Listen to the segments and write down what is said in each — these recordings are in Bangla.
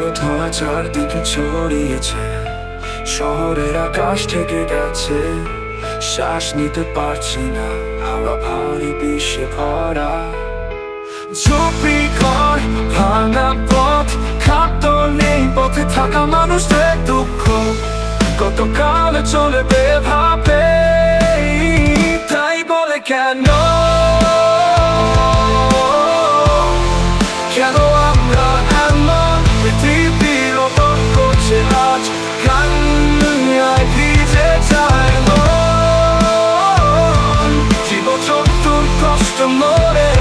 কালো ধোঁয়া চারদিকে ছড়িয়েছে, শহরের আকাশ ঢেকে গেছে। শ্বাস নিতে পারছি না, হাওয়া ভারী বিষে ভরা। ঝুপড়ি ঘর, ভাঙা পথ, খাদ্য নেই পথে থাকা মানুষদের দুঃখ কতকাল চলবে ভাবে। তাই বলে কেন কেন আমরা এমন পৃথিবীর ওপর করছে আজ কান্নায় ভিজে যায় মন। জীবজন্তুর কষ্ট মরে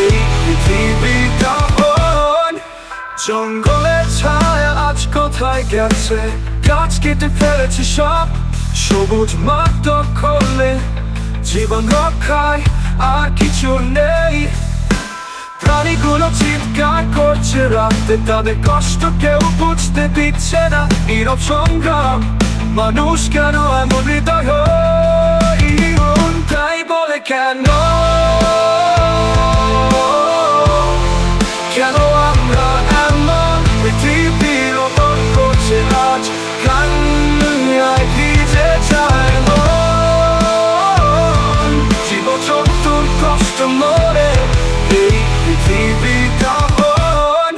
এই পৃথিবীটা হন। জঙ্গলের ছায়া আজ কোথায় গেছে, গাছ কেটে ফেলেছে সব, সবুজ মাঠ দখলে জীবন রক্ষায় আর কিছু নেই। প্রাণীগুলো চিৎকার করছে রাতে, তাদের কষ্ট কেউ বুঝতে দিচ্ছে না। নীরব সংগ্রাম, মানুষ কেন এমন হৃদয়হীন? তাই বলে কেন কেন আমরা এমন পৃথিবীর ওপর করছে আজ কান্নায় ভিজে যায় মন। জীবজন্তুর কষ্ট মরে এই পৃথিবীটা হন।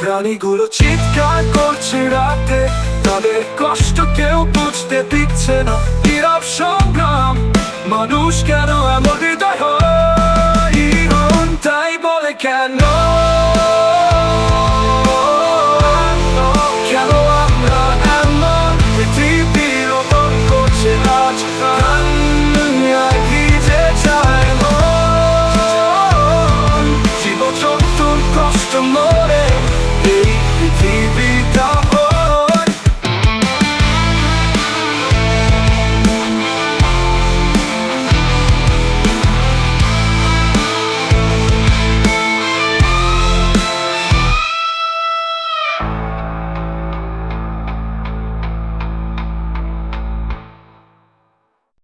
প্রাণীগুলো চিৎকার করছে রাতে, তাদের কষ্ট কেউ বুঝতে দিচ্ছে না। নীরব সংগ্রাম, মানুষ কেন এমন হৃদয়হীন? তাই বলে কেন